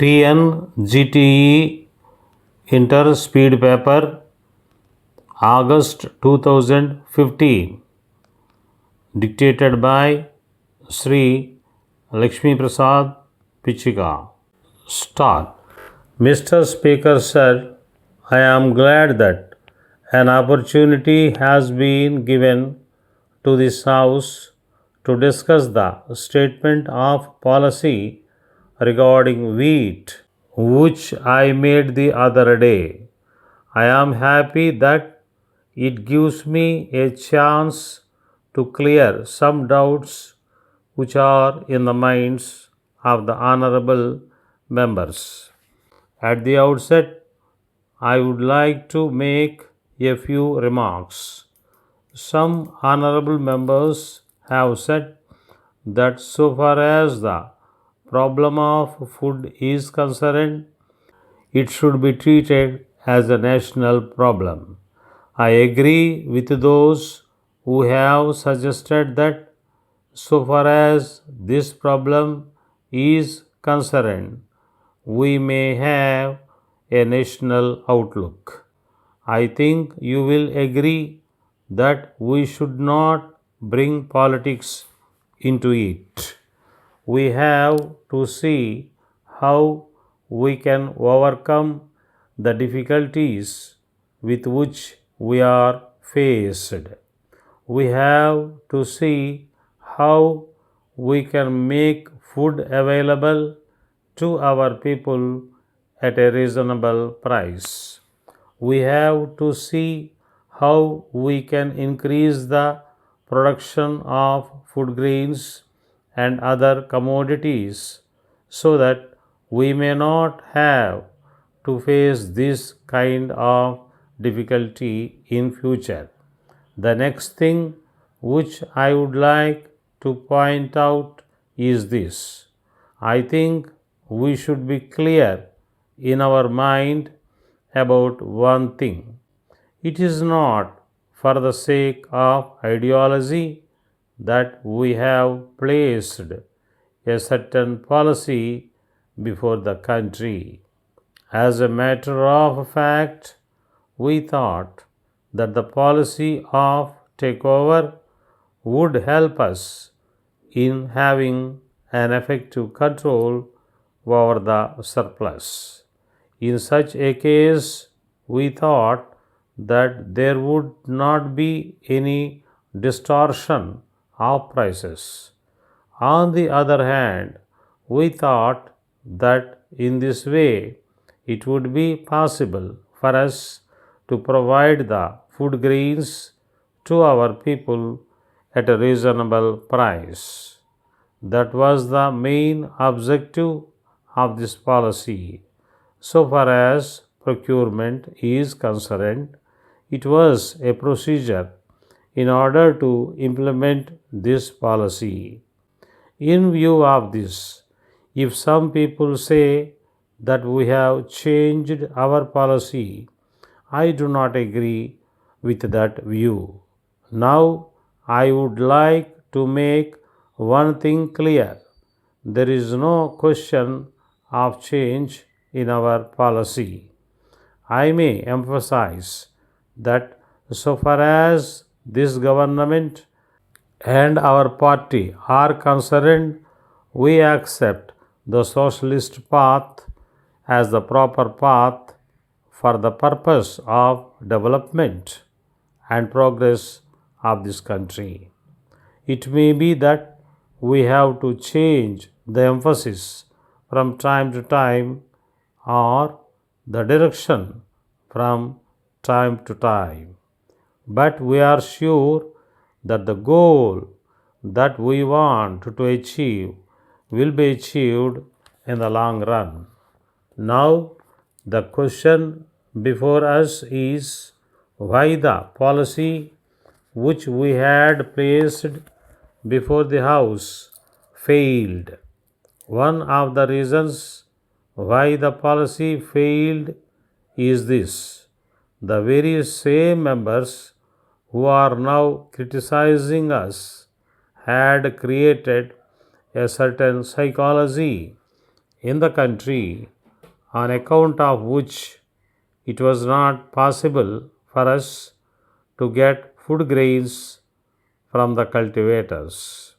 TNGTE Interspeed Paper, August 2015, dictated by Sri Lakshmi Prasad, Pichika. Start. Mr. Speaker said, I am glad that an opportunity has been given to this House to discuss the statement of policy regarding wheat, which I made the other day. I am happy that it gives me a chance to clear some doubts which are in the minds of the honorable members. At the outset, I would like to make a few remarks. Some honorable members have said that so far as the problem of food is concerned, it should be treated as a national problem. I agree with those who have suggested that so far as this problem is concerned, we may have a national outlook. I think you will agree that we should not bring politics into it. We have to see how we can overcome the difficulties with which we are faced. We have to see how we can make food available to our people at a reasonable price. We have to see how we can increase the production of food grains and other commodities so that we may not have to face this kind of difficulty in future. The next thing which I would like to point out is this. I think we should be clear in our mind about one thing. It is not for the sake of ideology that we have placed a certain policy before the country. As a matter of fact, we thought that the policy of takeover would help us in having an effective control over the surplus. In such a case, we thought that there would not be any distortion of prices. On the other hand, we thought that in this way it would be possible for us to provide the food grains to our people at a reasonable price. That was the main objective of this policy. So far as procurement is concerned, it was a procedure in order to implement this policy. In view of this, if some people say that we have changed our policy, I do not agree with that view. Now, I would like to make one thing clear. There is no question of change in our policy. I may emphasize that so far as this government and our party are concerned, we accept the socialist path as the proper path for the purpose of development and progress of this country. It may be that we have to change the emphasis from time to time or the direction from time to time. But we are sure that the goal that we want to achieve will be achieved in the long run. Now, the question before us is why the policy which we had placed before the House failed. One of the reasons why the policy failed is this. The very same members who are now criticizing us had created a certain psychology in the country, on account of which it was not possible for us to get food grains from the cultivators.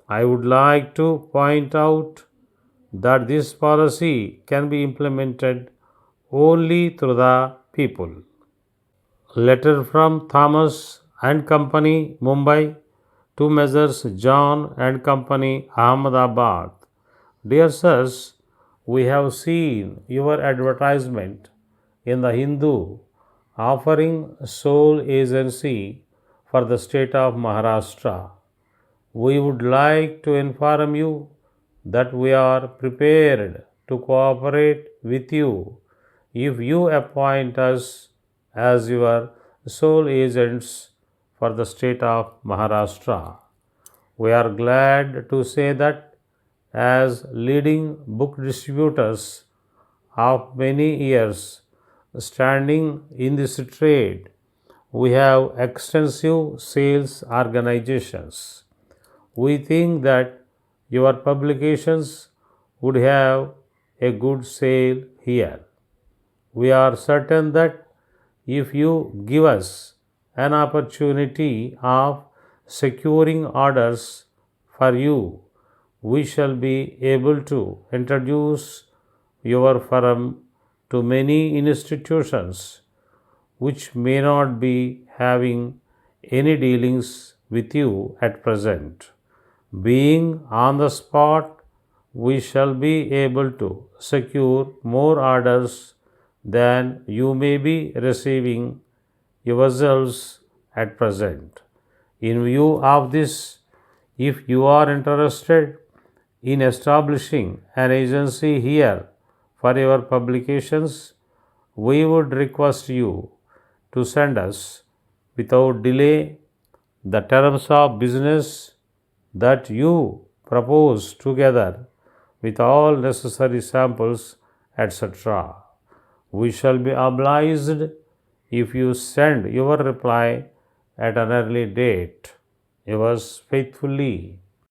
I would like to point out that this policy can be implemented only through the people. Letter from Thomas and Company, Mumbai, to Messrs. John and Company, Ahmedabad. Dear sirs, we have seen your advertisement in the Hindu offering sole agency for the state of Maharashtra. We would like to inform you that we are prepared to cooperate with you if you appoint us as your sole agents for the state of Maharashtra. We are glad to say that as leading book distributors of many years standing in this trade, we have extensive sales organizations. We think that your publications would have a good sale here. We are certain that if you give us an opportunity of securing orders for you, we shall be able to introduce your firm to many institutions which may not be having any dealings with you at present. Being on the spot, we shall be able to secure more orders than you may be receiving yourselves at present. In view of this, if you are interested in establishing an agency here for your publications, we would request you to send us without delay the terms of business that you propose together with all necessary samples, etc. We shall be obliged if you send your reply at an early date. Yours faithfully,